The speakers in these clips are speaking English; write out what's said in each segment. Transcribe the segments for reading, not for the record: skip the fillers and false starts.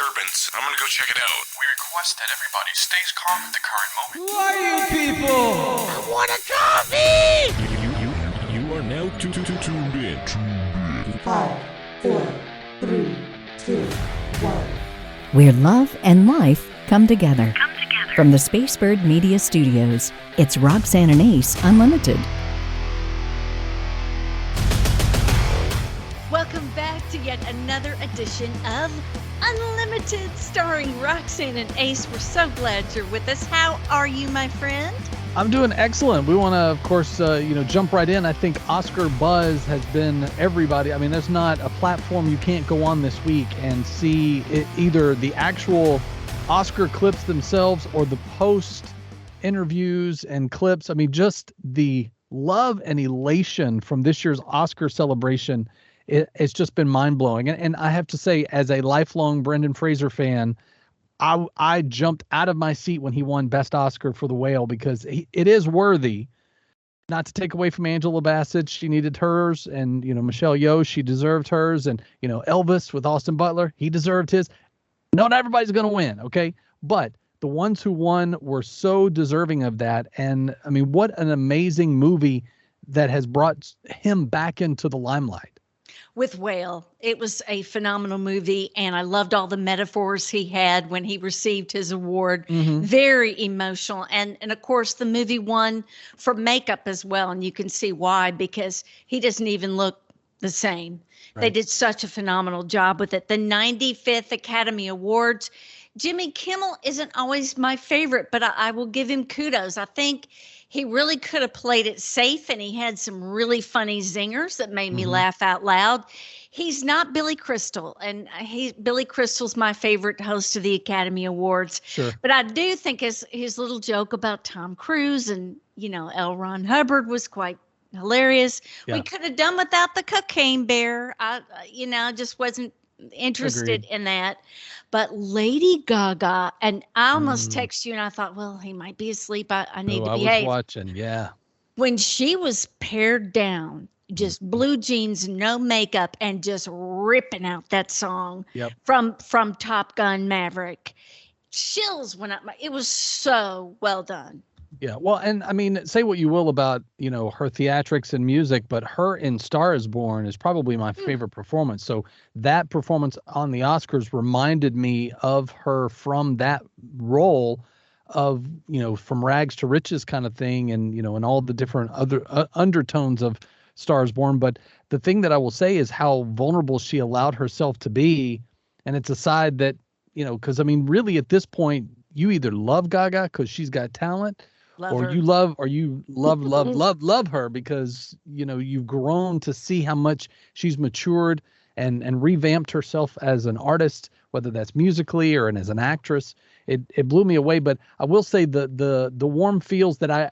disturbance. I'm gonna go check it out. We request that everybody stays calm at the current moment. Who are you people? I want a coffee! You are now tuned in. 5, 4, 3, 2, 1. Where love and life come together. From the Spacebird Media Studios, it's Roxanne and Ace Unlimited. Welcome back to yet another edition of Unlimited, starring Roxanne and Ace. We're so glad you're with us. How are you, my friend? I'm doing excellent. We want to, of course, jump right in. I think Oscar buzz has been everybody. I mean, there's not a platform you can't go on this week and see it, either the actual Oscar clips themselves or the post interviews and clips. I mean, just the love and elation from this year's Oscar celebration. It's just been mind-blowing. And I have to say, as a lifelong Brendan Fraser fan, I jumped out of my seat when he won Best Oscar for The Whale, because it is worthy. Not to take away from Angela Bassett, she needed hers, and Michelle Yeoh, she deserved hers, and Elvis with Austin Butler, he deserved his. Not everybody's going to win, okay? But the ones who won were so deserving of that, and I mean, what an amazing movie that has brought him back into the limelight. With Whale, it was a phenomenal movie, and I loved all the metaphors he had when he received his award. Mm-hmm. Very emotional, and of course the movie won for makeup as well, and you can see why, because he doesn't even look the same. Right. They did such a phenomenal job with it. The 95th Academy Awards. Jimmy Kimmel isn't always my favorite, but I will give him kudos. I think he really could have played it safe, and he had some really funny zingers that made me laugh out loud. He's not Billy Crystal, and Billy Crystal's my favorite host of the Academy Awards. Sure. But I do think his little joke about Tom Cruise and, L. Ron Hubbard was quite hilarious. Yeah. We could have done without the cocaine bear. I just wasn't interested in that. But Lady Gaga, and I almost texted you, and I thought, well, he might be asleep. I need to behave. I was watching, yeah. When she was pared down, just blue jeans, no makeup, and just ripping out that song from Top Gun Maverick, chills went up. It was so well done. Yeah, well, and I mean, say what you will about, her theatrics and music, but her in Star is Born is probably my favorite performance. So that performance on the Oscars reminded me of her from that role of, from rags to riches kind of thing, and, and all the different other undertones of Star is Born. But the thing that I will say is how vulnerable she allowed herself to be. And it's a side that, because I mean, really at this point, you either love Gaga because she's got talent, you love her because, you've grown to see how much she's matured and revamped herself as an artist, whether that's musically or as an actress. It blew me away. But I will say the warm feels that I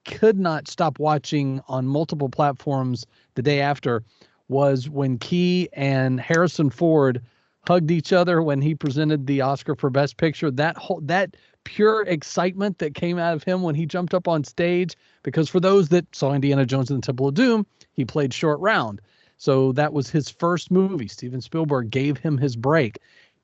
could not stop watching on multiple platforms the day after was when Key and Harrison Ford hugged each other when he presented the Oscar for Best Picture. That pure excitement that came out of him when he jumped up on stage, because for those that saw Indiana Jones and the Temple of Doom, he played Short Round. So that was his first movie. Steven Spielberg gave him his break.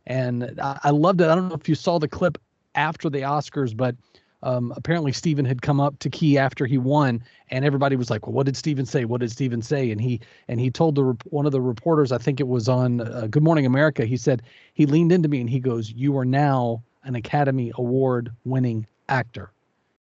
And I loved it. I don't know if you saw the clip after the Oscars, but apparently Steven had come up to Key after he won, and everybody was like, well, what did Steven say? What did Steven say? And he told one of the reporters, I think it was on Good Morning America, he said, he leaned into me and he goes, you are now an Academy Award winning actor.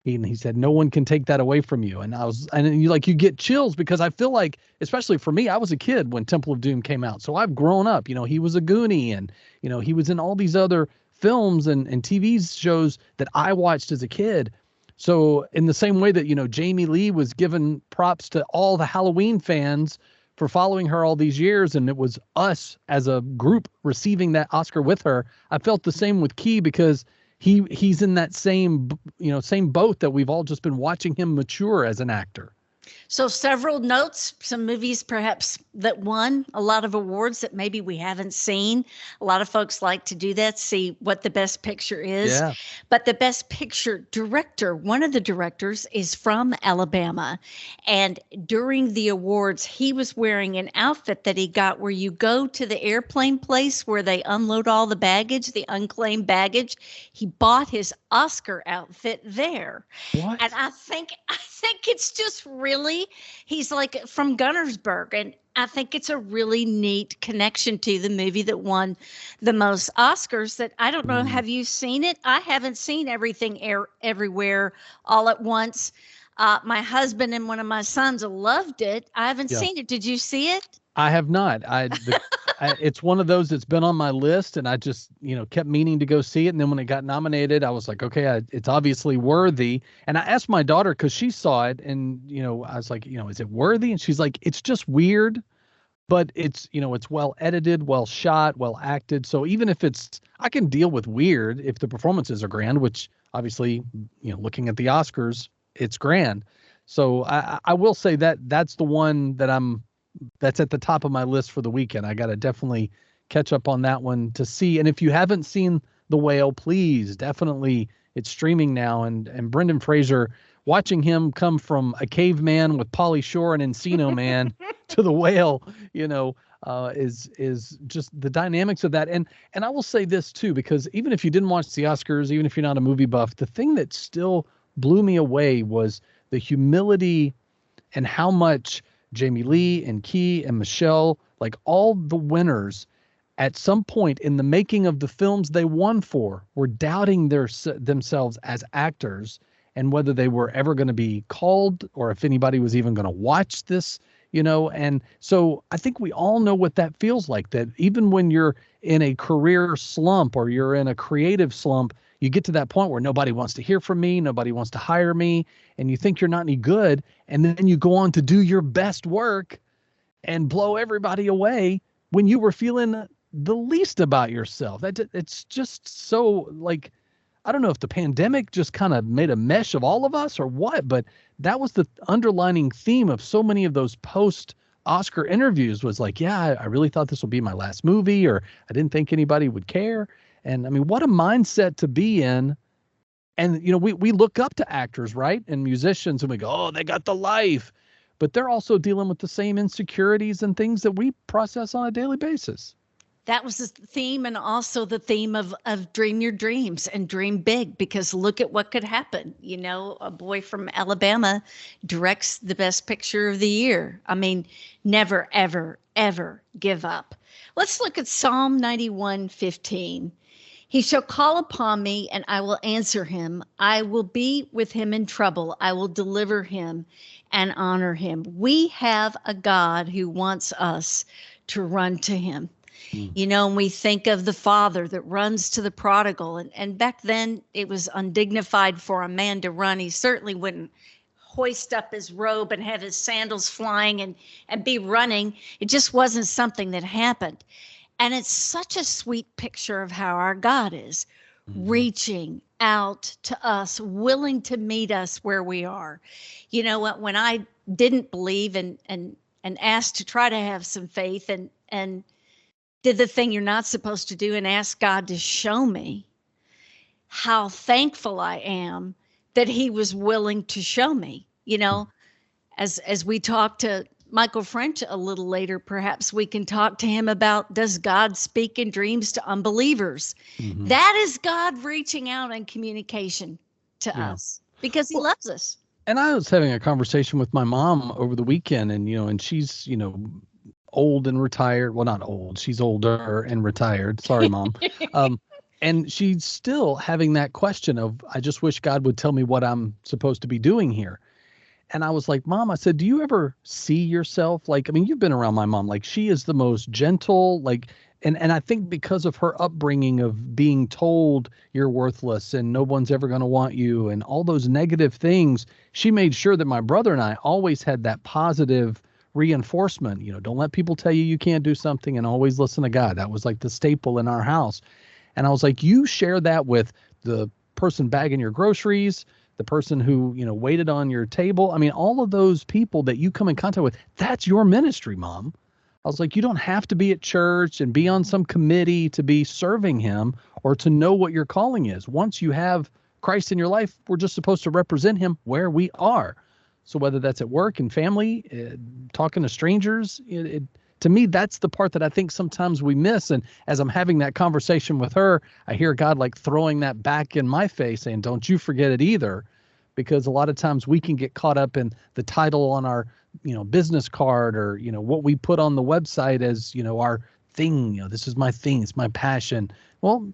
He said, no one can take that away from you. And you get chills, because I feel like, especially for me, I was a kid when Temple of Doom came out. So I've grown up, he was a Goonie, and, he was in all these other films and TV shows that I watched as a kid. So in the same way that, Jamie Lee was given props to all the Halloween fans for following her all these years, and it was us as a group receiving that Oscar with her, I felt the same with Key, because he's in that same boat that we've all just been watching him mature as an actor. So several notes, some movies perhaps that won a lot of awards that maybe we haven't seen. A lot of folks like to do that, see what the best picture is. Yeah. But the best picture director, one of the directors is from Alabama. And during the awards, he was wearing an outfit that he got where you go to the airplane place where they unload all the baggage, the unclaimed baggage. He bought his Oscar outfit there. What? And I think it's just really, he's like from Gunnersburg, and I think it's a really neat connection to the movie that won the most Oscars. That I don't know, have you seen it? I haven't seen Everything Everywhere All at Once. My husband and one of my sons loved it. I haven't seen it. Did you see it? I have not. It's one of those that's been on my list, and I just, kept meaning to go see it. And then when it got nominated, I was like, okay, it's obviously worthy. And I asked my daughter because she saw it, and I was like, is it worthy? And she's like, it's just weird, but it's it's well edited, well shot, well acted. So even if I can deal with weird if the performances are grand, which obviously, looking at the Oscars, it's grand. So I will say that's the one that's at the top of my list for the weekend. I got to definitely catch up on that one to see. And if you haven't seen The Whale, please, definitely, it's streaming now. And Brendan Fraser, watching him come from a caveman with Pauly Shore and Encino Man to The Whale, is just the dynamics of that. And I will say this too, because even if you didn't watch the Oscars, even if you're not a movie buff, the thing that still blew me away was the humility and how much Jamie Lee and Key and Michelle, like all the winners, at some point in the making of the films they won for, were doubting themselves as actors and whether they were ever going to be called or if anybody was even going to watch this, And so I think we all know what that feels like, that even when you're in a career slump or you're in a creative slump, you get to that point where nobody wants to hear from me, nobody wants to hire me, and you think you're not any good, and then you go on to do your best work and blow everybody away when you were feeling the least about yourself. It's just so, like, I don't know if the pandemic just kind of made a mesh of all of us or what, but that was the underlining theme of so many of those post-Oscar interviews was like, yeah, I really thought this would be my last movie, or I didn't think anybody would care. And I mean, what a mindset to be in. And, we look up to actors, right? And musicians, and we go, oh, they got the life. But they're also dealing with the same insecurities and things that we process on a daily basis. That was the theme, and also the theme of dream your dreams and dream big, because look at what could happen. A boy from Alabama directs the best picture of the year. I mean, never, ever, ever give up. Let's look at Psalm 91:15. He shall call upon me, and I will answer him. I will be with him in trouble. I will deliver him and honor him. We have a God who wants us to run to him. And we think of the father that runs to the prodigal. And back then, it was undignified for a man to run. He certainly wouldn't hoist up his robe and have his sandals flying and be running. It just wasn't something that happened. And it's such a sweet picture of how our God is, reaching out to us, willing to meet us where we are. When I didn't believe and asked to try to have some faith and did the thing you're not supposed to do and ask God to show me, how thankful I am that he was willing to show me. As we talk to Michael French a little later, perhaps we can talk to him about, does God speak in dreams to unbelievers? That is God reaching out in communication to us because he loves us. And I was having a conversation with my mom over the weekend, and she's, old and retired. Well, not old. She's older and retired. Sorry, Mom. And she's still having that question of, I just wish God would tell me what I'm supposed to be doing here. And I was like, Mom, I said, do you ever see yourself? Like, I mean, you've been around my mom. Like, she is the most gentle, like, and I think because of her upbringing of being told you're worthless and no one's ever going to want you and all those negative things, she made sure that my brother and I always had that positive reinforcement. Don't let people tell you can't do something, and always listen to God. That was like the staple in our house. And I was like, you share that with the person bagging your groceries, the person who, waited on your table. I mean, all of those people that you come in contact with, that's your ministry, Mom. I was like, you don't have to be at church and be on some committee to be serving him or to know what your calling is. Once you have Christ in your life, we're just supposed to represent him where we are. So whether that's at work and family, talking to strangers, to me, that's the part that I think sometimes we miss. And as I'm having that conversation with her, I hear God like throwing that back in my face saying, don't you forget it either. Because a lot of times we can get caught up in the title on our, business card or, what we put on the website as, our thing. This is my thing. It's my passion. Well,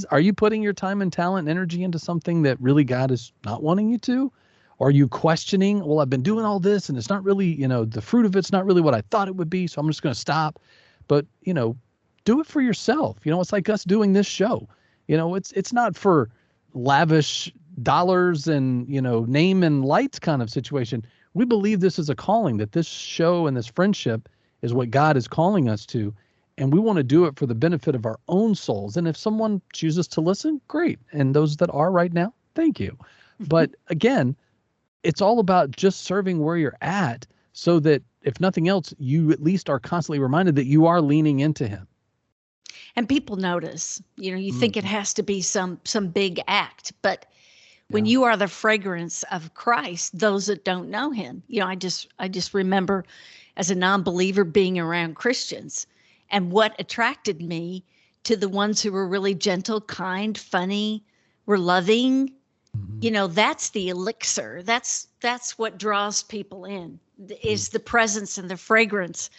are you putting your time and talent and energy into something that really God is not wanting you to? Or are you questioning, well, I've been doing all this and it's not really, the fruit of it's not really what I thought it would be. So I'm just going to stop. But, do it for yourself. It's like us doing this show. It's not for lavish dollars and, name and lights kind of situation. We believe this is a calling, that this show and this friendship is what God is calling us to. And we want to do it for the benefit of our own souls. And if someone chooses to listen, great. And those that are right now, thank you. But again, it's all about just serving where you're at so that if nothing else, you at least are constantly reminded that you are leaning into him. And people notice, you think it has to be some big act, but when you are the fragrance of Christ, those that don't know him, I just remember as a non-believer being around Christians, and what attracted me to the ones who were really gentle, kind, funny, were loving. That's the elixir. That's what draws people in, is the presence and the fragrance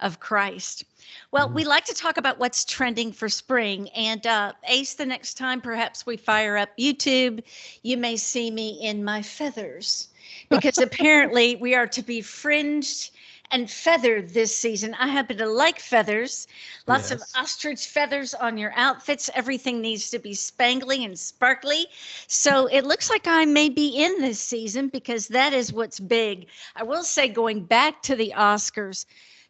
of Christ. Well, we like to talk about what's trending for spring. And Ace, the next time perhaps we fire up YouTube, you may see me in my feathers, because apparently we are to be fringed and feathered this season. I happen to like feathers. Lots of ostrich feathers on your outfits. Everything needs to be spangly and sparkly. So it looks like I may be in this season, because that is what's big. I will say, going back to the Oscars,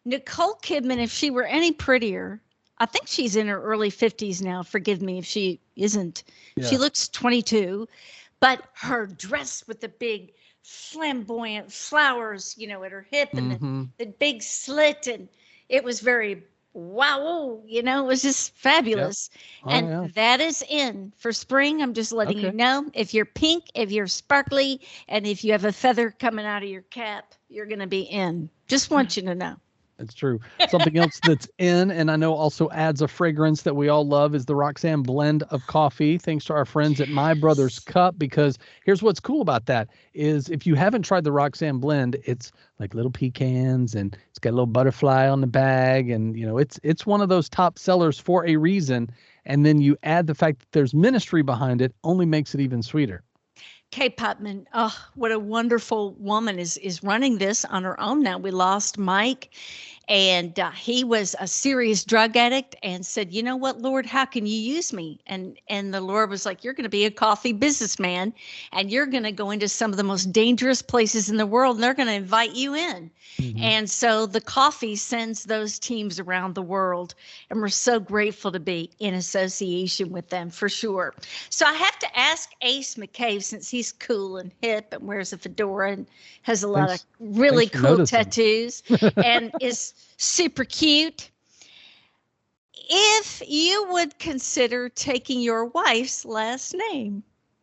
Nicole Kidman, if she were any prettier, I think she's in her early 50s now. Forgive me if she isn't. Yeah. She looks 22, but her dress with the big flamboyant flowers, at her hip, and the big slit, and it was very wow, it was just fabulous. Yep. That is in for spring. I'm just letting you know, if you're pink, if you're sparkly, and if you have a feather coming out of your cap, you're going to be in. Just want you to know. It's true. Something else that's in, and I know also adds a fragrance that we all love, is the Roxanne blend of coffee, thanks to our friends at My Brother's Cup. Because here's what's cool about that is, if you haven't tried the Roxanne blend, it's like little pecans and it's got a little butterfly on the bag. And, it's one of those top sellers for a reason. And then you add the fact that there's ministry behind it, only makes it even sweeter. Kay Putman, oh, what a wonderful woman, is running this on her own now. We lost Mike, and he was a serious drug addict, and said, you know what, Lord, how can you use me? And the Lord was like, you're going to be a coffee businessman, and you're going to go into some of the most dangerous places in the world, and they're going to invite you in. And so the coffee sends those teams around the world, and we're so grateful to be in association with them, for sure. So I have to ask Ace McCabe, since he's cool and hip and wears a fedora and has a lot of really cool tattoos and is super cute, if you would consider taking your wife's last name.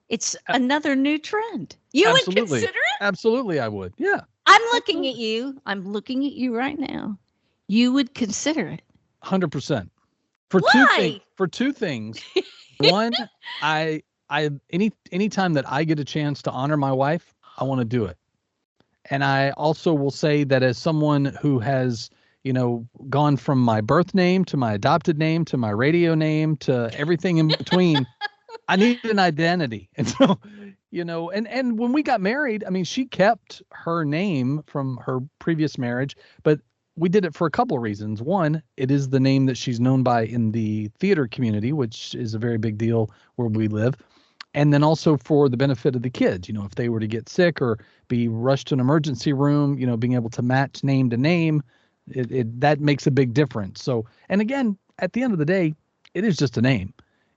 It's another new trend. You would consider it? Absolutely, I would. Yeah. I'm looking at you. I'm looking at you right now. You would consider it. 100%. For two things. One, anytime that I get a chance to honor my wife, I want to do it. And I also will say that as someone who has, gone from my birth name to my adopted name to my radio name to everything in between, I need an identity. And so, and when we got married, I mean, she kept her name from her previous marriage, but we did it for a couple of reasons. One, it is the name that she's known by in the theater community, which is a very big deal where we live. And then also for the benefit of the kids, if they were to get sick or be rushed to an emergency room, being able to match name to name, that makes a big difference. So, and again, at the end of the day, it is just a name.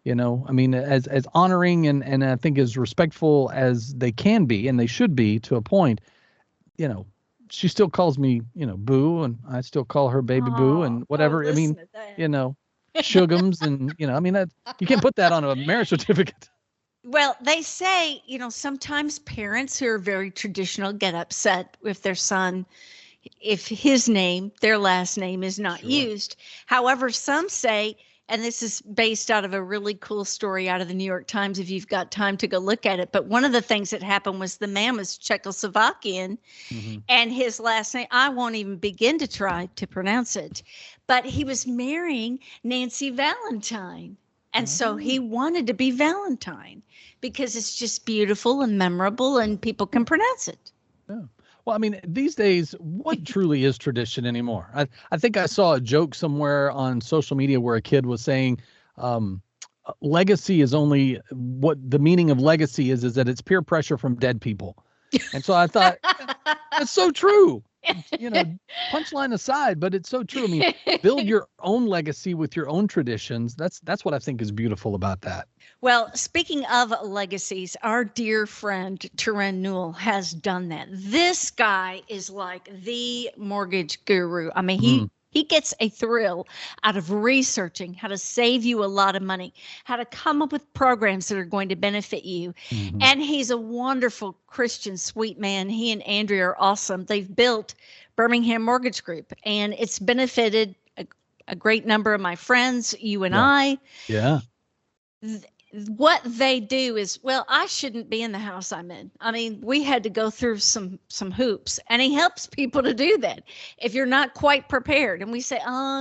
I mean, as honoring and I think as respectful as they can be and they should be to a point, she still calls me, boo, and I still call her baby boo and whatever. I mean, listen to that. Shugums and, I mean, that you can't put that on a marriage certificate. Well, they say, sometimes parents who are very traditional get upset if their son, if their last name is not used. However, some say, and this is based out of a really cool story out of the New York Times, if you've got time to go look at it. But one of the things that happened was the man was Czechoslovakian, and his last name, I won't even begin to try to pronounce it, but he was marrying Nancy Valentine. And so he wanted to be Valentine because it's just beautiful and memorable and people can pronounce it. Yeah. Well, I mean, these days, what truly is tradition anymore? I think I saw a joke somewhere on social media where a kid was saying legacy is only what the meaning of legacy is that it's peer pressure from dead people. And so I thought, that's so true. Punchline aside, but it's so true. I mean, build your own legacy with your own traditions. That's what I think is beautiful about that. Well, speaking of legacies, our dear friend Terren Newell has done that. This guy is like the mortgage guru. I mean, he gets a thrill out of researching how to save you a lot of money, how to come up with programs that are going to benefit you. And he's a wonderful Christian, sweet man. He and Andrea are awesome. They've built Birmingham Mortgage Group, and it's benefited a great number of my friends, you and I. Yeah. What they do is, well, I shouldn't be in the house I'm in. I mean, we had to go through some hoops, and he helps people to do that. If you're not quite prepared, and we say,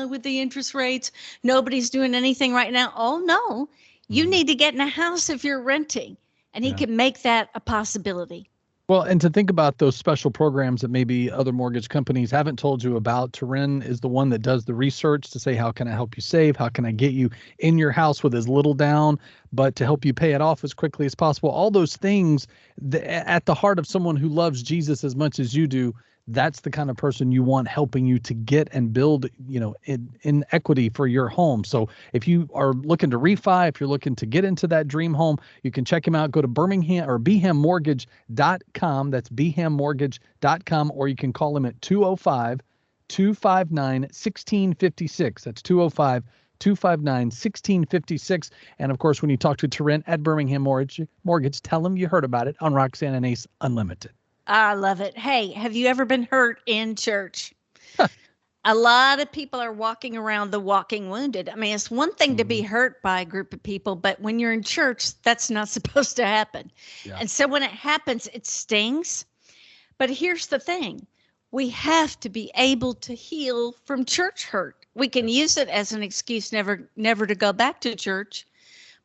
with the interest rates, nobody's doing anything right now. Oh, no, you need to get in a house if you're renting, and he can make that a possibility. Well, and to think about those special programs that maybe other mortgage companies haven't told you about, Terren is the one that does the research to say, how can I help you save? How can I get you in your house with as little down, but to help you pay it off as quickly as possible? All those things at the heart of someone who loves Jesus as much as you do, that's the kind of person you want helping you to get and build, in equity for your home. So if you are looking to refi, if you're looking to get into that dream home, you can check him out. Go to Birmingham or BHAMmortgage.com. That's BHAMmortgage.com, or you can call him at 205-259-1656. That's 205-259-1656. And of course, when you talk to Terren at Birmingham Mortgage, tell him you heard about it on Roxanne and Ace Unlimited. I love it. Hey, have you ever been hurt in church? A lot of people are walking around the walking wounded. I mean, it's one thing to be hurt by a group of people, but when you're in church, that's not supposed to happen. Yeah. And so when it happens, it stings. But here's the thing. We have to be able to heal from church hurt. We can use it as an excuse never to go back to church,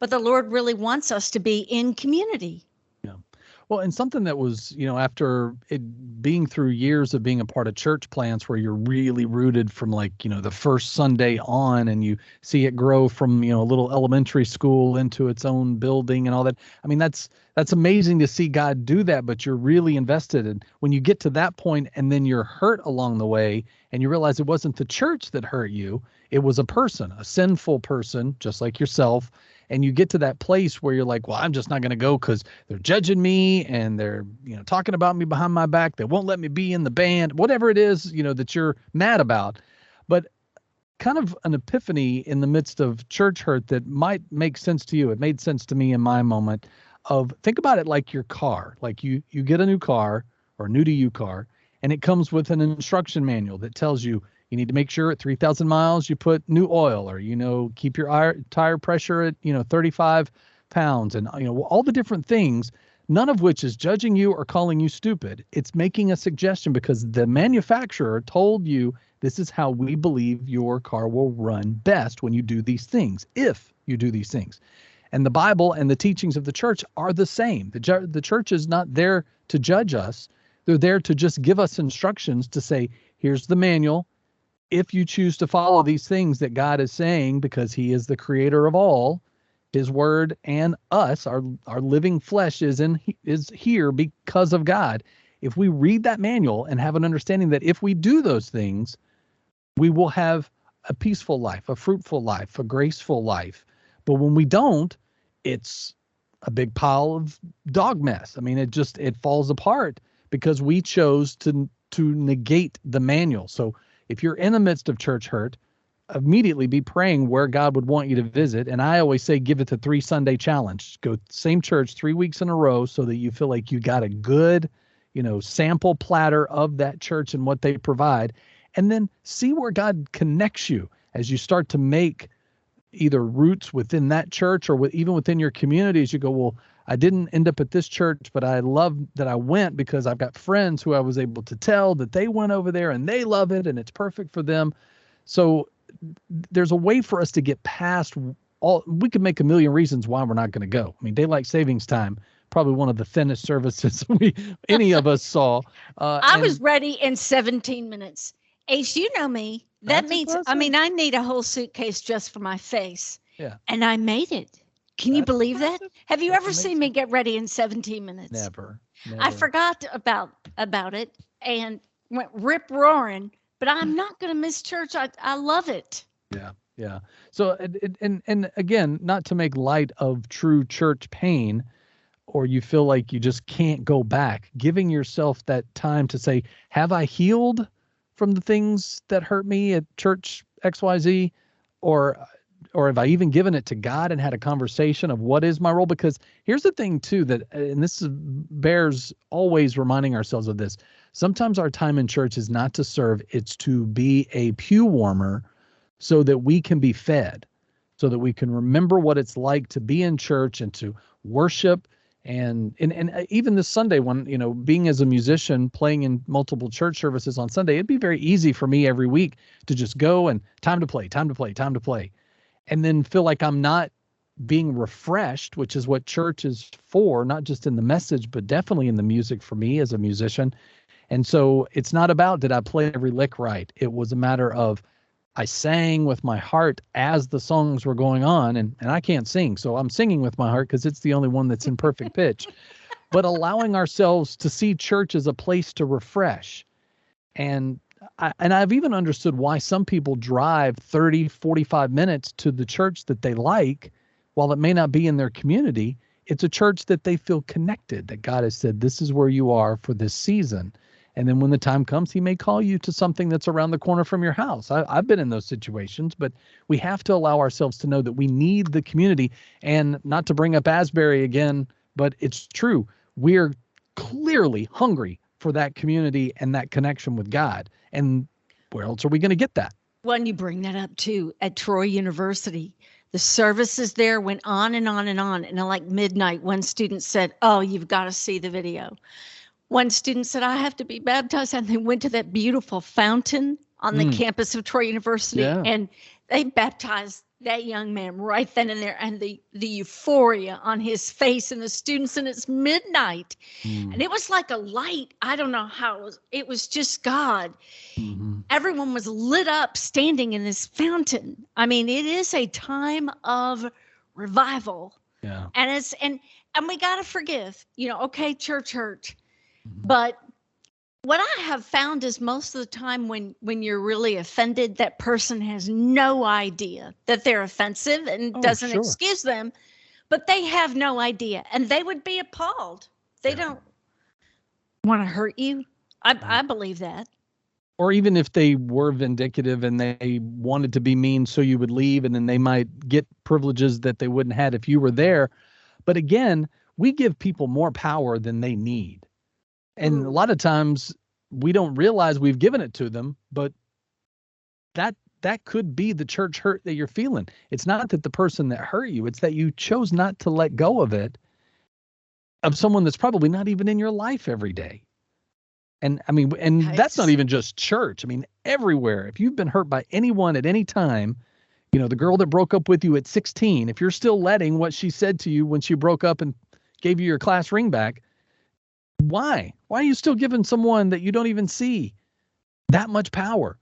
but the Lord really wants us to be in community. Well, and something that was, after it being through years of being a part of church plants where you're really rooted from the first Sunday on, and you see it grow from, a little elementary school into its own building and all that. I mean, that's amazing to see God do that, but you're really invested. And when you get to that point and then you're hurt along the way and you realize it wasn't the church that hurt you, it was a person, a sinful person, just like yourself. And you get to that place where you're like, well, I'm just not going to go because they're judging me and they're, talking about me behind my back. They won't let me be in the band, whatever it is, that you're mad about. But kind of an epiphany in the midst of church hurt that might make sense to you. It made sense to me in my moment of, think about it like your car. Like you get a new car or new to you car, and it comes with an instruction manual that tells you, you need to make sure at 3,000 miles you put new oil, or, keep your tire pressure at, 35 pounds, and, all the different things, none of which is judging you or calling you stupid. It's making a suggestion because the manufacturer told you this is how we believe your car will run best when you do these things, if you do these things. And the Bible and the teachings of the church are the same. The church is not there to judge us. They're there to just give us instructions to say, here's the manual. If you choose to follow these things that God is saying, because he is the creator of all, his word and us, our living flesh is here because of God. If we read that manual and have an understanding that if we do those things, we will have a peaceful life, a fruitful life, a graceful life. But when we don't, it's a big pile of dog mess. I mean, it falls apart because we chose to negate the manual. So if you're in the midst of church hurt, immediately be praying where God would want you to visit. And I always say, give it the 3 Sunday challenge. Go same church 3 weeks in a row so that you feel like you got a good, sample platter of that church and what they provide. And then see where God connects you as you start to make either roots within that church or even within your community. As you go, well, I didn't end up at this church, but I love that I went because I've got friends who I was able to tell that they went over there and they love it and it's perfect for them. So there's a way for us to get past we could make a million reasons why we're not going to go. I mean, daylight savings time, probably one of the thinnest services any of us saw. I was ready in 17 minutes. Ace, you know me. That means, impressive. I need a whole suitcase just for my face. Yeah. And I made it. Can you believe impressive. That? Have you ever seen me get ready in 17 minutes? Never. I forgot about it and went rip roaring, but I'm not going to miss church. I love it. Yeah. Yeah. So, and again, not to make light of true church pain, or you feel like you just can't go back, giving yourself that time to say, have I healed from the things that hurt me at church XYZ, or have I even given it to God and had a conversation of what is my role? Because here's the thing too, and this bears always reminding ourselves of this. Sometimes our time in church is not to serve, it's to be a pew warmer so that we can be fed, so that we can remember what it's like to be in church and to worship. And even this Sunday, when, being as a musician, playing in multiple church services on Sunday, it'd be very easy for me every week to just go and time to play, and then feel like I'm not being refreshed, which is what church is for, not just in the message, but definitely in the music for me as a musician. And so it's not about, did I play every lick right? It was a matter of, I sang with my heart as the songs were going on, and I can't sing, so I'm singing with my heart because it's the only one that's in perfect pitch. But allowing ourselves to see church as a place to refresh. And I've even understood why some people drive 30, 45 minutes to the church that they like, while it may not be in their community. It's a church that they feel connected, that God has said, this is where you are for this season. And then when the time comes, he may call you to something that's around the corner from your house. I've been in those situations, but we have to allow ourselves to know that we need the community. And not to bring up Asbury again, but it's true. We're clearly hungry for that community and that connection with God. And where else are we going to get that? When you bring that up too, at Troy University, the services there went on and on and on. And at like midnight, one student said, oh, you've got to see the video. One student said, I have to be baptized. And they went to that beautiful fountain on the campus of Troy University. Yeah. And they baptized that young man right then and there. And the euphoria on his face and the students, and it's midnight. And it was like a light. I don't know how it was just God. Everyone was lit up standing in this fountain. I mean, it is a time of revival. Yeah. And we got to forgive, okay, church hurt. But what I have found is most of the time when you're really offended, that person has no idea that they're offensive and doesn't excuse them, but they have no idea. And they would be appalled. They don't want to hurt you. I believe that. Or even if they were vindictive and they wanted to be mean so you would leave, and then they might get privileges that they wouldn't have if you were there. But again, we give people more power than they need. And a lot of times we don't realize we've given it to them, but that could be the church hurt that you're feeling. It's not that the person that hurt you, it's that you chose not to let go of it, of someone that's probably not even in your life every day. And I mean, and that's not even just church. I mean, everywhere. If you've been hurt by anyone at any time, the girl that broke up with you at 16, if you're still letting what she said to you when she broke up and gave you your class ring back, why are you still giving someone that you don't even see that much power?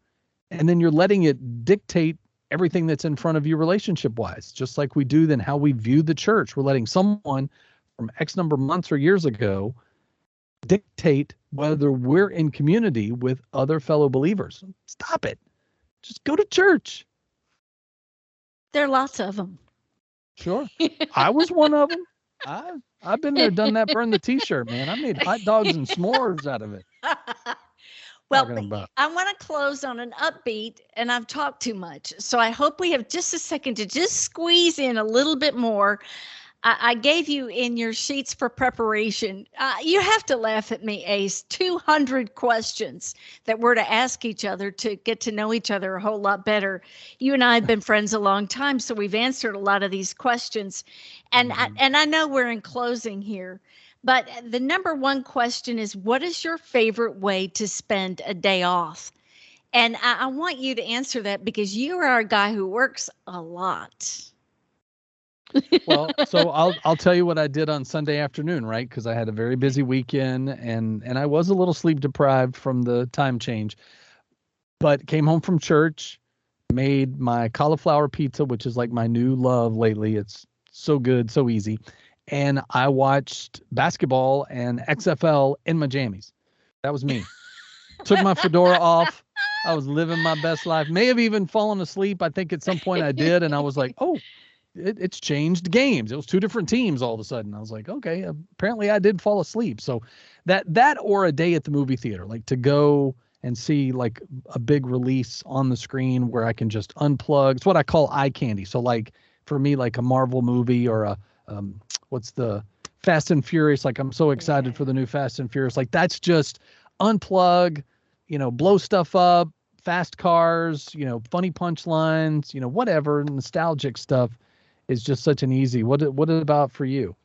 And then you're letting it dictate everything that's in front of you relationship wise, just like we do then how we view the church. We're letting someone from X number of months or years ago dictate whether we're in community with other fellow believers. Stop it. Just go to church. There are lots of them. Sure. I was one of them. I've been there, done that, burned the T-shirt, man. I made hot dogs and s'mores out of it. Well, Talking about. I want to close on an upbeat, and I've talked too much. So I hope we have just a second to just squeeze in a little bit more. I gave you in your sheets for preparation. You have to laugh at me, Ace. 200 questions that we're to ask each other to get to know each other a whole lot better. You and I have been friends a long time, so we've answered a lot of these questions. And I know we're in closing here, but the number one question is, what is your favorite way to spend a day off? And I want you to answer that because you are a guy who works a lot. Well, so I'll tell you what I did on Sunday afternoon, right? Because I had a very busy weekend and I was a little sleep deprived from the time change, but came home from church, made my cauliflower pizza, which is like my new love lately. It's so good, so easy. And I watched basketball and XFL in my jammies. That was me. Took my fedora off. I was living my best life. May have even fallen asleep. I think at some point I did. And I was like, oh, it's changed games. It was two different teams all of a sudden. I was like, okay, apparently I did fall asleep. So that or a day at the movie theater, like to go and see like a big release on the screen where I can just unplug. It's what I call eye candy. So like for me, like a Marvel movie or a, what's the Fast and Furious? Like I'm so excited for the new Fast and Furious. Like that's just unplug, blow stuff up, fast cars, funny punchlines, whatever, nostalgic stuff. Is just such an easy. What about for you?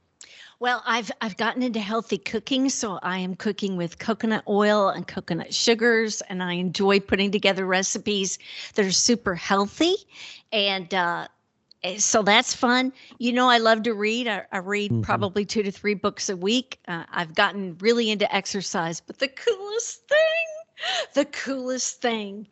Well, I've gotten into healthy cooking, so I am cooking with coconut oil and coconut sugars, and I enjoy putting together recipes that are super healthy, and so that's fun. I love to read. I read probably 2 to 3 books a week. I've gotten really into exercise, but the coolest thing.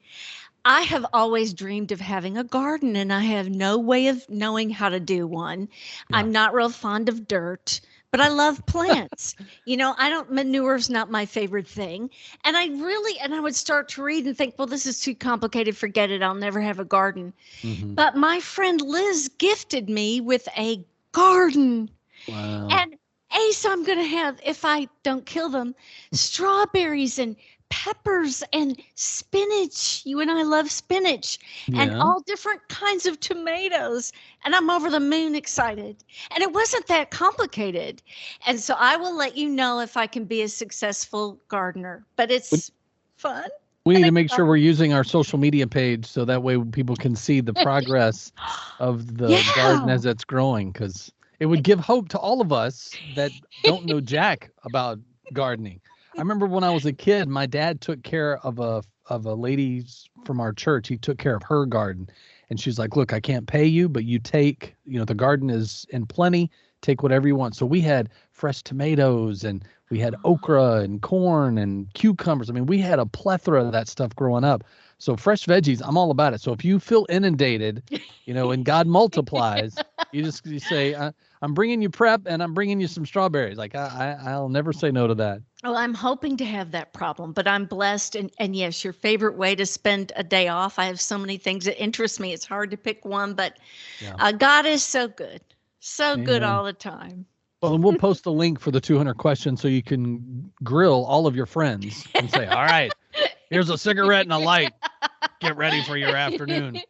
I have always dreamed of having a garden, and I have no way of knowing how to do one. Yeah. I'm not real fond of dirt, but I love plants. Manure's not my favorite thing. And I would start to read and think, well, this is too complicated. Forget it. I'll never have a garden. Mm-hmm. But my friend Liz gifted me with a garden. Wow. And Ace, I'm going to have, if I don't kill them, strawberries and peppers and spinach. You and I love spinach and all different kinds of tomatoes. And I'm over the moon excited. And it wasn't that complicated. And so I will let you know if I can be a successful gardener. But it's fun. We need to make sure we're using our social media page so that way people can see the progress of the garden as it's growing, because it would give hope to all of us that don't know jack about gardening. I remember when I was a kid, my dad took care of a lady from our church. He took care of her garden, and she's like, look, I can't pay you, but you take, the garden is in plenty. Take whatever you want. So we had fresh tomatoes and we had okra and corn and cucumbers. I mean, we had a plethora of that stuff growing up. So fresh veggies, I'm all about it. So if you feel inundated, and God multiplies, you say, I'm bringing you prep and I'm bringing you some strawberries. Like I'll never say no to that. Well, I'm hoping to have that problem, but I'm blessed. And yes, your favorite way to spend a day off. I have so many things that interest me. It's hard to pick one, but God is so good. So Amen. Good all the time. Well, and we'll post the link for the 200 questions so you can grill all of your friends and say, all right, here's a cigarette and a light. Get ready for your afternoon.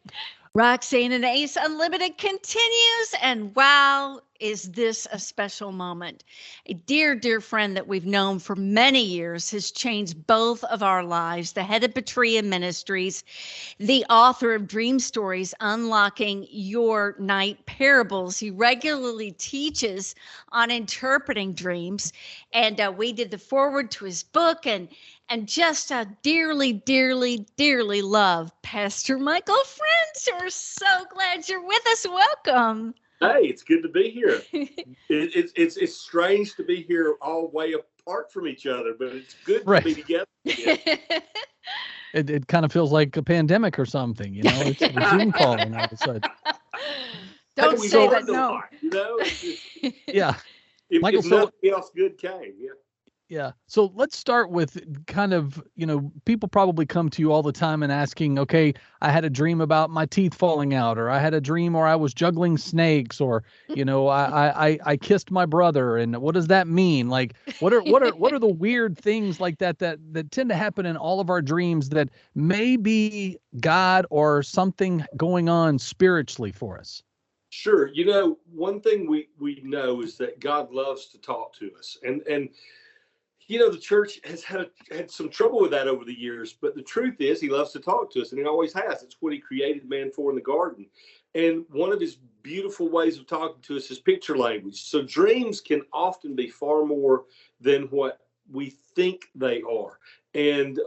Roxanne and Ace Unlimited continues, and wow, is this a special moment. A dear, dear friend that we've known for many years has changed both of our lives. The head of Petria Ministries, the author of Dream Stories, Unlocking Your Night Parables. He regularly teaches on interpreting dreams, and we did the foreword to his book, and just dearly, dearly, dearly love Pastor Michael Friends. We're so glad you're with us. Welcome. Hey, it's good to be here. It's strange to be here all way apart from each other, but it's good to be together again. It kind of feels like a pandemic or something, It's a Zoom call all of a sudden. Don't say that, no. It's just, yeah. If nothing else good came, Yeah. So let's start with kind of, people probably come to you all the time and asking, okay, I had a dream about my teeth falling out, or I had a dream or I was juggling snakes, or, I kissed my brother. And what does that mean? Like, what are the weird things like that tend to happen in all of our dreams that may be God or something going on spiritually for us? Sure. One thing we know is that God loves to talk to us. And the church has had some trouble with that over the years, but the truth is he loves to talk to us, and he always has. It's what he created man for in the garden. And one of his beautiful ways of talking to us is picture language. So dreams can often be far more than what we think they are. And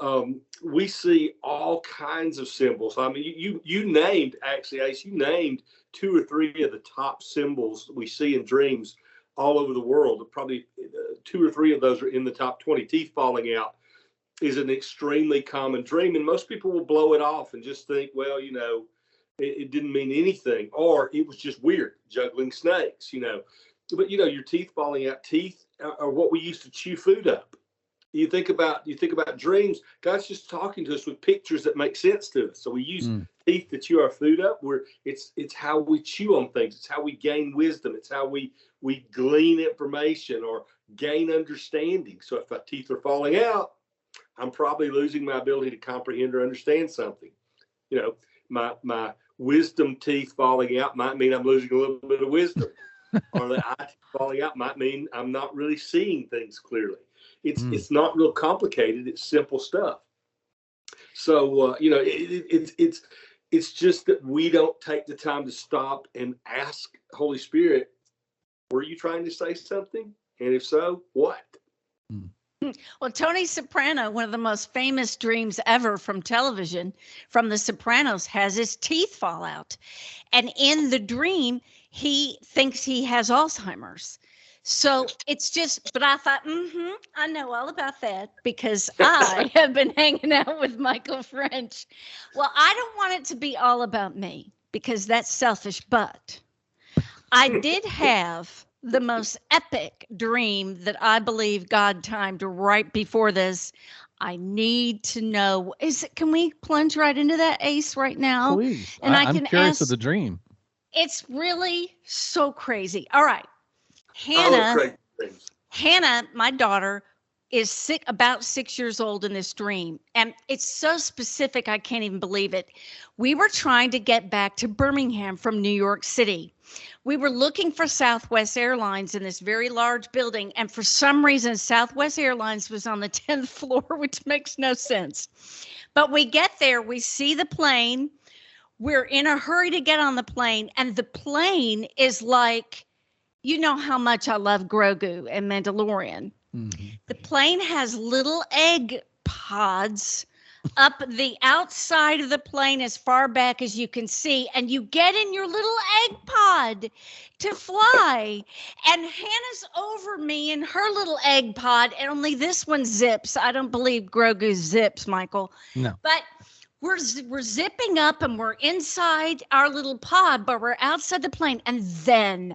we see all kinds of symbols. I mean, you named, actually, Ace, you named 2 or 3 of the top symbols that we see in dreams all over the world. Probably 2 or 3 of those are in the top 20. Teeth falling out is an extremely common dream, and most people will blow it off and just think, well, it didn't mean anything, or it was just weird, juggling snakes, But your teeth falling out. Teeth are what we use to chew food up. You think about dreams. God's just talking to us with pictures that make sense to us. So we use teeth to chew our food up. It's how we chew on things. It's how we gain wisdom. It's how we glean information or gain understanding. So if my teeth are falling out, I'm probably losing my ability to comprehend or understand something. My wisdom teeth falling out might mean I'm losing a little bit of wisdom. Or the eye teeth falling out might mean I'm not really seeing things clearly. It's not real complicated. It's simple stuff. So it's just that we don't take the time to stop and ask Holy Spirit, were you trying to say something? And if so, what? Well, Tony Soprano, one of the most famous dreams ever from television, from The Sopranos, has his teeth fall out. And in the dream, he thinks he has Alzheimer's. So it's just, but I thought, I know all about that because I have been hanging out with Michael French. Well, I don't want it to be all about me because that's selfish, but I did have the most epic dream that I believe God timed right before this. I need to know, can we plunge right into that, Ace, right now? Please. And I'm curious of the dream. It's really so crazy. All right. Hannah, my daughter, is about 6 years old in this dream. And it's so specific, I can't even believe it. We were trying to get back to Birmingham from New York City. We were looking for Southwest Airlines in this very large building. And for some reason, Southwest Airlines was on the 10th floor, which makes no sense. But we get there, we see the plane. We're in a hurry to get on the plane. And the plane is like, you know how much I love Grogu and Mandalorian. Mm-hmm. The plane has little egg pods up the outside of the plane as far back as you can see, and you get in your little egg pod to fly. And Hannah's over me in her little egg pod, and only this one zips. I don't believe Grogu zips, Michael. No. But we're zipping up and we're inside our little pod, but we're outside the plane. And then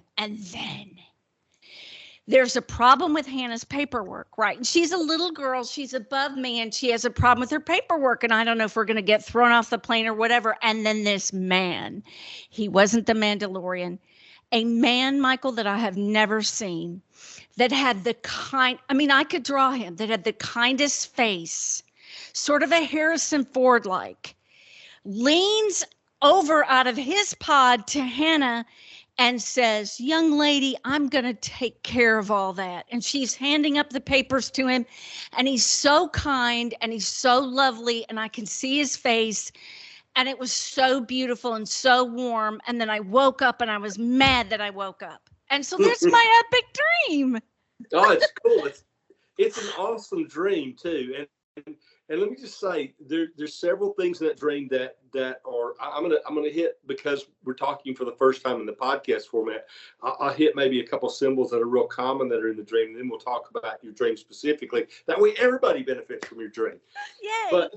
there's a problem with Hannah's paperwork, right? And she's a little girl. She's above me and she has a problem with her paperwork. And I don't know if we're going to get thrown off the plane or whatever. And then this man, he wasn't the Mandalorian, a man, Michael, that I have never seen, that had I could draw him, that had the kindest face, sort of a Harrison Ford-like, leans over out of his pod to Hannah and says, young lady, I'm going to take care of all that. And she's handing up the papers to him. And he's so kind and he's so lovely. And I can see his face. And it was so beautiful and so warm. And then I woke up and I was mad that I woke up. And so there's my epic dream. Oh, it's cool. It's an awesome dream, too. And let me just say, there's several things in that dream that are I'm gonna hit, because we're talking for the first time in the podcast format. I'll hit maybe a couple symbols that are real common that are in the dream, and then we'll talk about your dream specifically. That way, everybody benefits from your dream. Yay! But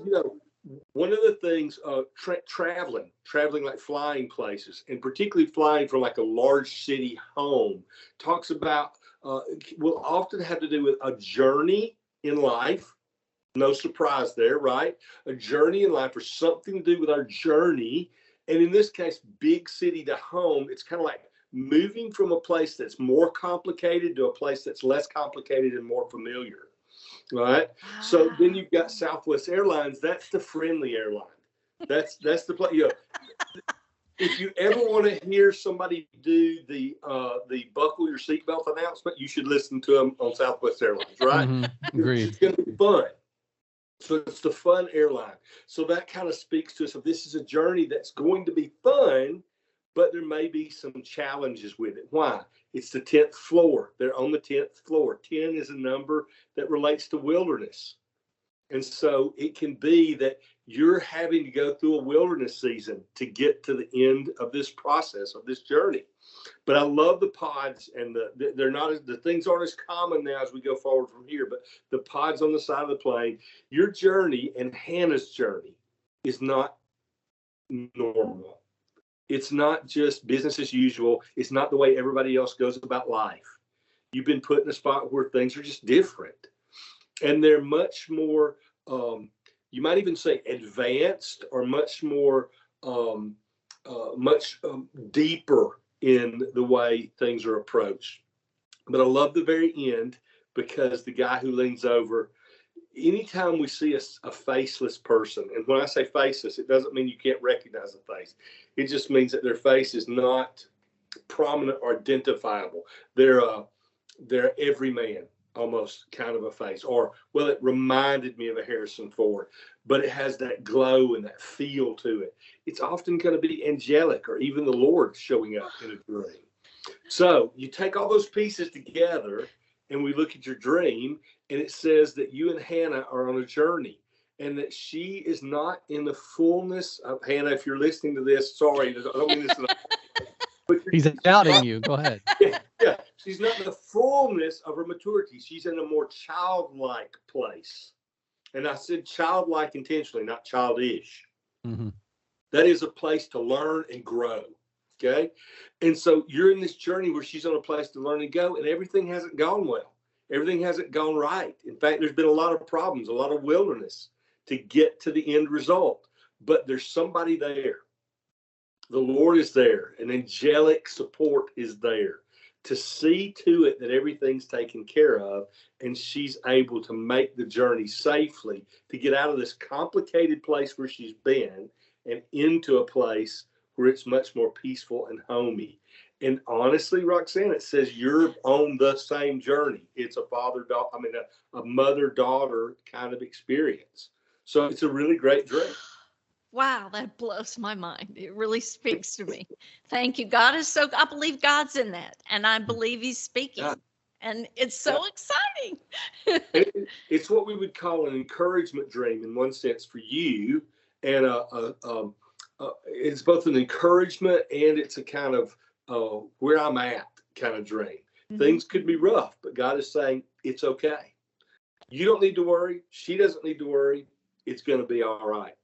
one of the things, traveling like flying places, and particularly flying from like a large city home, talks about will often have to do with a journey in life. No surprise there, right? A journey in life or something to do with our journey. And in this case, big city to home, it's kind of like moving from a place that's more complicated to a place that's less complicated and more familiar, right? So then you've got Southwest Airlines. That's the friendly airline. That's the place. You know, if you ever want to hear somebody do the buckle your seatbelt announcement, you should listen to them on Southwest Airlines, right? Agreed. It's going to be fun. So it's the fun airline. So that kind of speaks to us of this is a journey that's going to be fun, but there may be some challenges with it. Why? It's the 10th floor. They're on the 10th floor. 10 is a number that relates to wilderness. And so it can be that you're having to go through a wilderness season to get to the end of this process, of this journey. But I love the pods, and they're not the things aren't as common now as we go forward from here. But the pods on the side of the plane, your journey and Hannah's journey is not normal. It's not just business as usual. It's not the way everybody else goes about life. You've been put in a spot where things are just different, and they're much more. You might even say advanced, or much more, deeper in the way things are approached. But I love the very end, because the guy who leans over, anytime we see a faceless person, and when I say faceless, it doesn't mean you can't recognize the face. It just means that their face is not prominent or identifiable. They're everyman, almost kind of a face. Or, well, it reminded me of a Harrison Ford, but it has that glow and that feel to it. It's often going to be angelic, or even the Lord showing up in a dream. So you take all those pieces together, and we look at your dream, and it says that you and Hannah are on a journey, and that she is not in the fullness of, Hannah, if you're listening to this, sorry, I don't mean this. He's doubting you. Go ahead. Yeah. She's not in the fullness of her maturity. She's in a more childlike place. And I said childlike intentionally, not childish. Mm-hmm. That is a place to learn and grow. Okay. And so you're in this journey where she's on a place to learn and go, and everything hasn't gone well. Everything hasn't gone right. In fact, there's been a lot of problems, a lot of wilderness to get to the end result. But there's somebody there. The Lord is there. An angelic support is there to see to it that everything's taken care of, and she's able to make the journey safely to get out of this complicated place where she's been and into a place where it's much more peaceful and homey. And honestly, Roxanne, it says you're on the same journey. It's a mother-daughter kind of experience. So it's a really great dream. Wow, that blows my mind. It really speaks to me. Thank you. God is so, I believe God's in that, and I believe he's speaking. And it's so exciting. It's what we would call an encouragement dream in one sense for you. And it's both an encouragement, and it's a kind of where I'm at kind of dream. Mm-hmm. Things could be rough, but God is saying it's okay. You don't need to worry. She doesn't need to worry. It's going to be all right.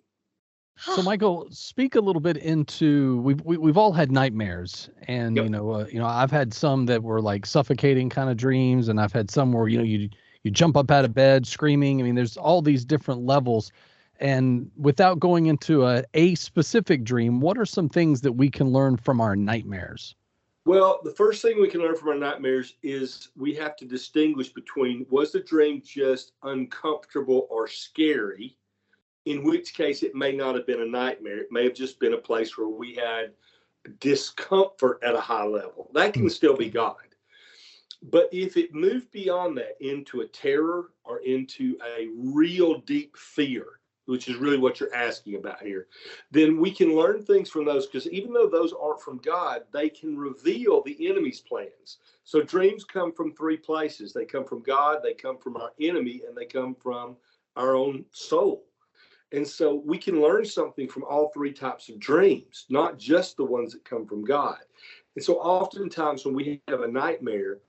So, Michael, speak a little bit into we've all had nightmares, and yep. I've had some that were like suffocating kind of dreams, and I've had some where you jump up out of bed screaming. I mean, there's all these different levels, and without going into a specific dream, what are some things that we can learn from our nightmares? Well, the first thing we can learn from our nightmares is we have to distinguish between, was the dream just uncomfortable or scary? In which case it may not have been a nightmare. It may have just been a place where we had discomfort at a high level. That can still be God. But if it moved beyond that into a terror or into a real deep fear, which is really what you're asking about here, then we can learn things from those, because even though those aren't from God, they can reveal the enemy's plans. So dreams come from three places. They come from God, they come from our enemy, and they come from our own soul. And so we can learn something from all three types of dreams, not just the ones that come from God. And so oftentimes when we have a nightmare,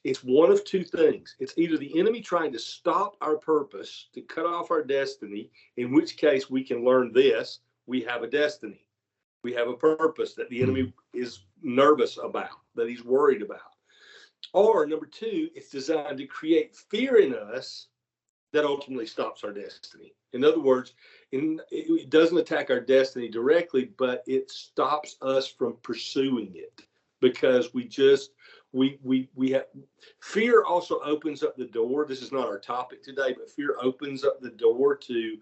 it's one of two things. It's either the enemy trying to stop our purpose, to cut off our destiny, in which case we can learn this: we have a destiny. We have a purpose that the enemy is nervous about, that he's worried about. Or number two, it's designed to create fear in us that ultimately stops our destiny. In other words, it doesn't attack our destiny directly, but it stops us from pursuing it because we have fear also opens up the door. This is not our topic today, but fear opens up the door to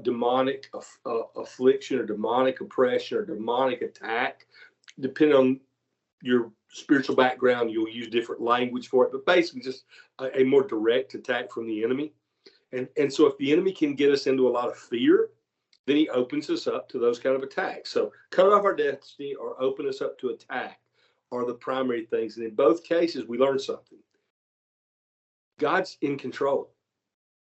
demonic affliction or demonic oppression or demonic attack. Depending on your spiritual background, you'll use different language for it, but basically just a more direct attack from the enemy. And so if the enemy can get us into a lot of fear, then he opens us up to those kind of attacks. So cut off our destiny or open us up to attack are the primary things. And in both cases, we learn something. God's in control.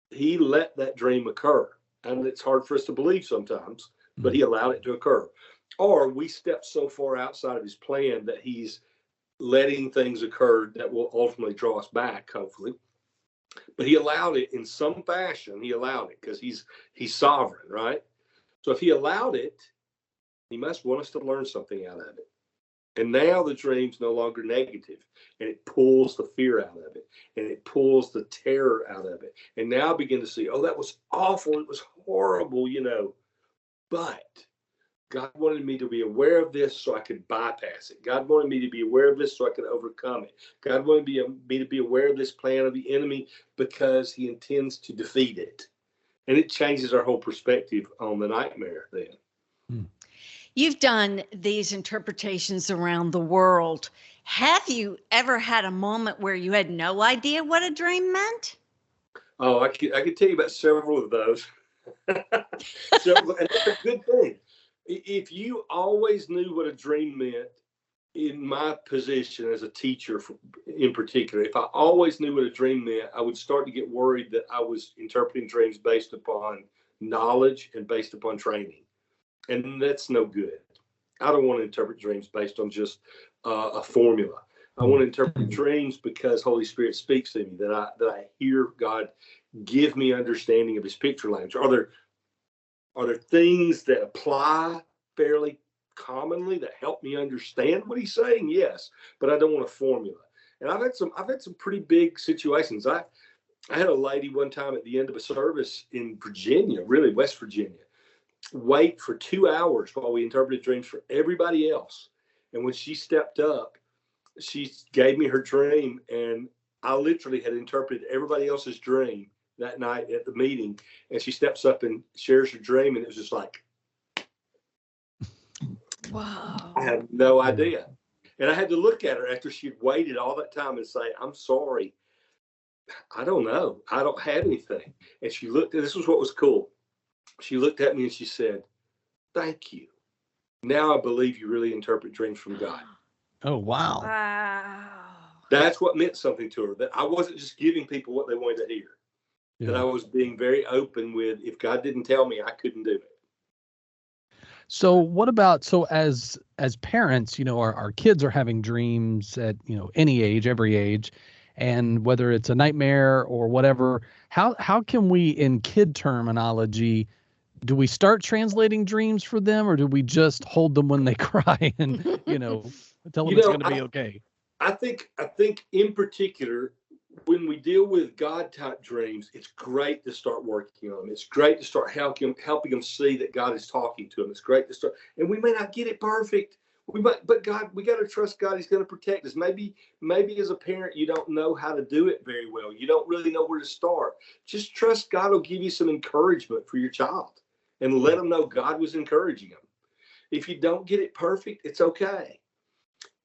He let that dream occur. And it's hard for us to believe sometimes, but he allowed it to occur. Or we step so far outside of his plan that he's letting things occur that will ultimately draw us back, hopefully. But he allowed it in some fashion. He allowed it because he's sovereign, right? So if he allowed it, he must want us to learn something out of it. And now the dream's no longer negative, and it pulls the fear out of it, and it pulls the terror out of it. And now I begin to see, oh, that was awful. It was horrible, but God wanted me to be aware of this so I could bypass it. God wanted me to be aware of this so I could overcome it. God wanted me to be aware of this plan of the enemy because he intends to defeat it. And it changes our whole perspective on the nightmare then. You've done these interpretations around the world. Have you ever had a moment where you had no idea what a dream meant? Oh, I could tell you about several of those. And that's a good thing. If you always knew what a dream meant, in my position as a teacher in particular, if I always knew what a dream meant, I would start to get worried that I was interpreting dreams based upon knowledge and based upon training. And that's no good. I don't want to interpret dreams based on just a formula. I want to interpret dreams because Holy Spirit speaks to me, that I hear God give me understanding of his picture language. Are there things that apply fairly commonly that help me understand what he's saying? Yes, but I don't want a formula. And I've had some pretty big situations. I had a lady one time at the end of a service in Virginia, really West Virginia, wait for 2 hours while we interpreted dreams for everybody else. And when she stepped up, she gave me her dream, and I literally had interpreted everybody else's dream that night at the meeting. And she steps up and shares her dream, and it was just like, wow. I had no idea. And I had to look at her after she'd waited all that time and say, I'm sorry, I don't know. I don't have anything. And she looked at, this was what was cool. She looked at me and she said, thank you. Now I believe you really interpret dreams from God. Oh, wow. Wow. That's what meant something to her, that I wasn't just giving people what they wanted to hear, that I was being very open with, if God didn't tell me, I couldn't do it. So what about, as parents, our kids are having dreams at, any age, every age, and whether it's a nightmare or whatever, how can we, in kid terminology, do we start translating dreams for them, or do we just hold them when they cry and, tell them it's going to be okay? I think in particular, when we deal with God-type dreams, it's great to start working on them. It's great to start helping them see that God is talking to them. It's great to start, and we may not get it perfect. But God, we got to trust God. He's going to protect us. Maybe as a parent, you don't know how to do it very well. You don't really know where to start. Just trust God will give you some encouragement for your child, and let them know God was encouraging them. If you don't get it perfect, it's okay.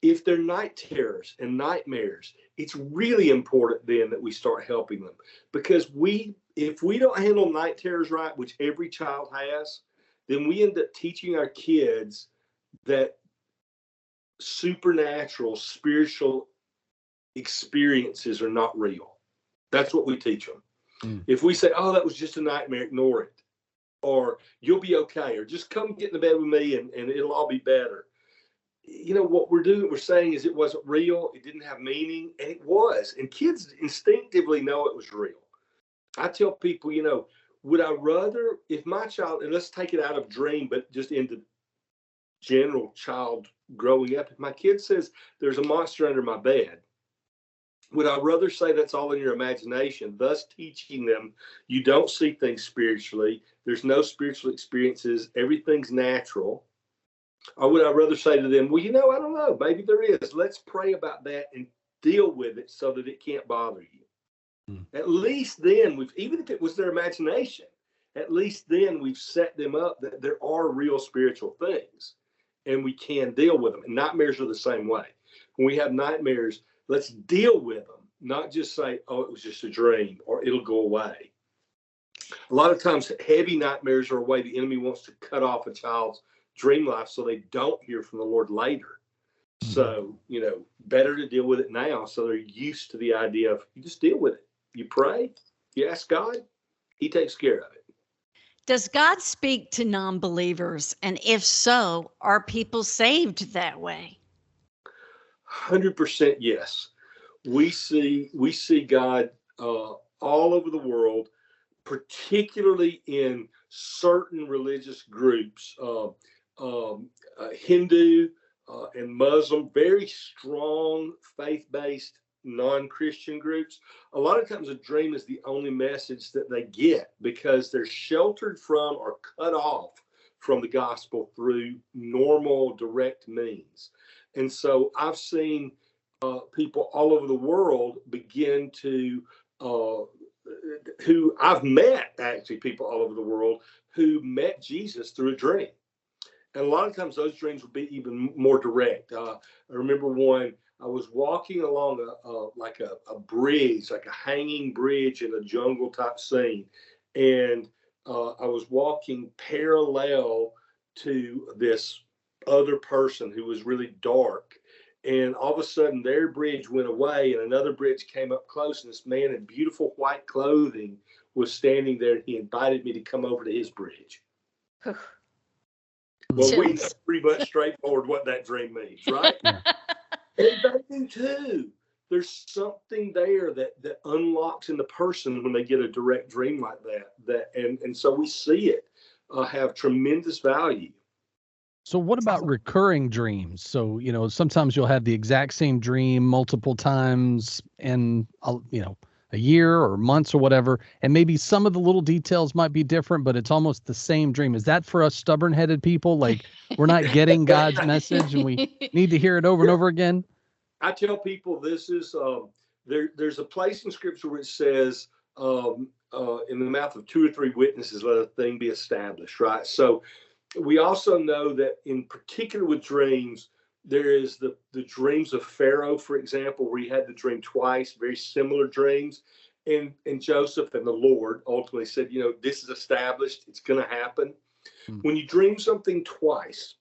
If they're night terrors and nightmares, it's really important then that we start helping them, because if we don't handle night terrors right, which every child has, then we end up teaching our kids that supernatural spiritual experiences are not real. That's what we teach them. If we say, oh, that was just a nightmare, ignore it, or you'll be okay, or just come get in the bed with me and it'll all be better. What we're saying is it wasn't real, it didn't have meaning, and it was. And kids instinctively know it was real. I tell people, would I rather, if my child, and let's take it out of dream, but just into general child growing up, if my kid says there's a monster under my bed, Would I rather say that's all in your imagination, thus teaching them you don't see things spiritually, there's no spiritual experiences, everything's natural? Or would I rather say to them, well, I don't know, maybe there is. Let's pray about that and deal with it so that it can't bother you. At least then, even if it was their imagination, at least then we've set them up that there are real spiritual things and we can deal with them. And nightmares are the same way. When we have nightmares, let's deal with them, not just say, oh, it was just a dream or it'll go away. A lot of times, heavy nightmares are a way the enemy wants to cut off a child's dream life so they don't hear from the Lord later. So, better to deal with it now so they're used to the idea of you just deal with it. You pray, you ask God, he takes care of it. Does God speak to non-believers? And if so, are people saved that way? 100% yes. We see God all over the world, particularly in certain religious groups, Hindu and Muslim, very strong faith-based non-Christian groups. A lot of times a dream is the only message that they get because they're sheltered from or cut off from the gospel through normal direct means. And so I've seen people all over the world begin to who I've met, actually, people all over the world who met Jesus through a dream. And a lot of times those dreams would be even more direct. I remember one, I was walking along a bridge, like a hanging bridge in a jungle type scene. And I was walking parallel to this other person who was really dark. And all of a sudden their bridge went away and another bridge came up close. And this man in beautiful white clothing was standing there. And he invited me to come over to his bridge. Well, we know pretty much straightforward what that dream means, right? And they do too. There's something there that unlocks in the person when they get a direct dream like that. And so we see it have tremendous value. So what about recurring dreams? So, sometimes you'll have the exact same dream multiple times in, a year or months or whatever. And maybe some of the little details might be different, but it's almost the same dream. Is that for us stubborn-headed people? Like we're not getting God's message and we need to hear it over and over again? I tell people this is, there's a place in Scripture where it says, in the mouth of 2 or 3 witnesses, let a thing be established, right? So we also know that in particular with dreams, there is the dreams of Pharaoh, for example, where he had the dream twice, very similar dreams. And Joseph and the Lord ultimately said, this is established. It's going to happen. When you dream something twice,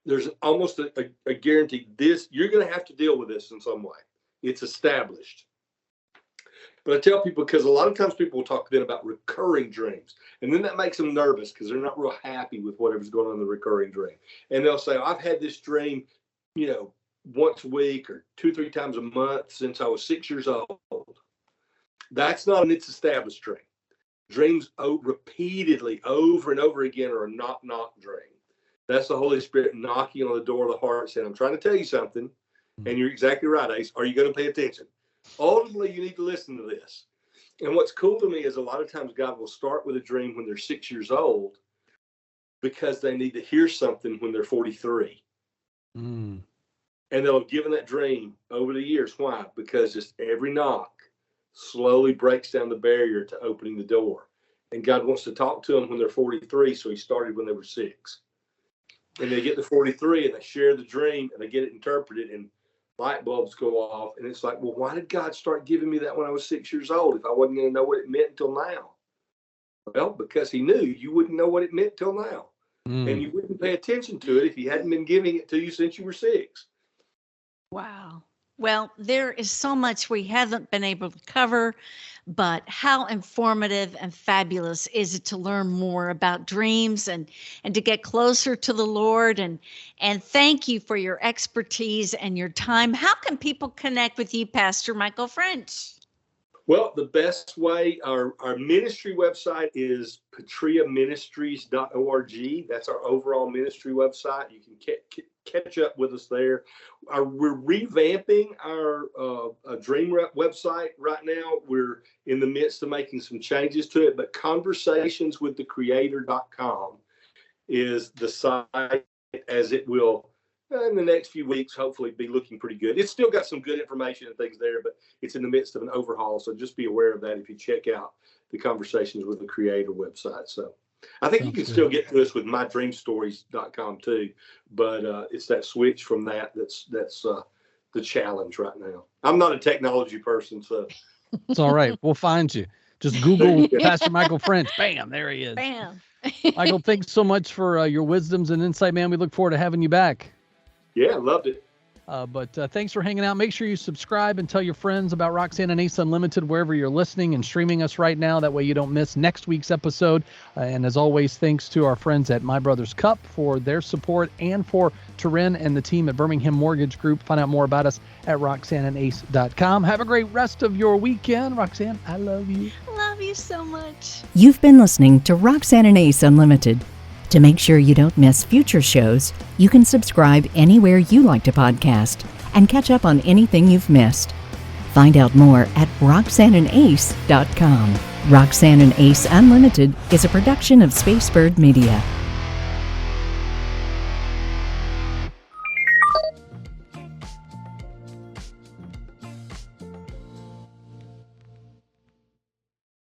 there's almost a guarantee you're going to have to deal with this in some way. It's established. But I tell people, because a lot of times people will talk then about recurring dreams. And then that makes them nervous because they're not real happy with whatever's going on in the recurring dream. And they'll say, I've had this dream, once a week or 2 or 3 times a month since I was 6 years old. That's not an it's established dream. Dreams repeatedly over and over again are a knock-knock dream. That's the Holy Spirit knocking on the door of the heart saying, I'm trying to tell you something. And you're exactly right, Ace. Are you going to pay attention? Ultimately, you need to listen to this. And what's cool to me is a lot of times God will start with a dream when they're 6 years old because they need to hear something when they're 43. And they'll have given that dream over the years. Why? Because just every knock slowly breaks down the barrier to opening the door. And God wants to talk to them when they're 43, so he started when they were 6. And they get to 43 and they share the dream and they get it interpreted and light bulbs go off. And it's like, well, why did God start giving me that when I was 6 years old if I wasn't going to know what it meant until now? Well, because he knew you wouldn't know what it meant till now. And you wouldn't pay attention to it if he hadn't been giving it to you since you were 6. Wow. Well, there is so much we haven't been able to cover, but how informative and fabulous is it to learn more about dreams and to get closer to the Lord, and thank you for your expertise and your time. How can people connect with you, Pastor Michael French? Well, the best way, our ministry website is patriaministries.org. That's our overall ministry website. You can catch up with us there. We're revamping our Dreamweaver website right now. We're in the midst of making some changes to it, but conversationswiththecreator.com is the site, as it will in the next few weeks hopefully be looking pretty good. It's still got some good information and things there, but it's in the midst of an overhaul, so just be aware of that if you check out the Conversations with the Creator website. So I think you can still get to us with mydreamstories.com too, but it's that switch from that's the challenge right now. I'm not a technology person, so it's all right. We'll find you. Just Google Pastor Michael French. Bam, there he is. Bam. Michael, thanks so much for your wisdoms and insight, man. We look forward to having you back. Yeah, loved it. But thanks for hanging out. Make sure you subscribe and tell your friends about Roxanne and Ace Unlimited wherever you're listening and streaming us right now. That way you don't miss next week's episode. And as always, thanks to our friends at My Brother's Cup for their support, and for Turin and the team at Birmingham Mortgage Group. Find out more about us at RoxanneandAce.com. Have a great rest of your weekend. Roxanne, I love you. Love you so much. You've been listening to Roxanne and Ace Unlimited. To make sure you don't miss future shows, you can subscribe anywhere you like to podcast and catch up on anything you've missed. Find out more at RoxanneandAce.com. Roxanne and Ace Unlimited is a production of Spacebird Media.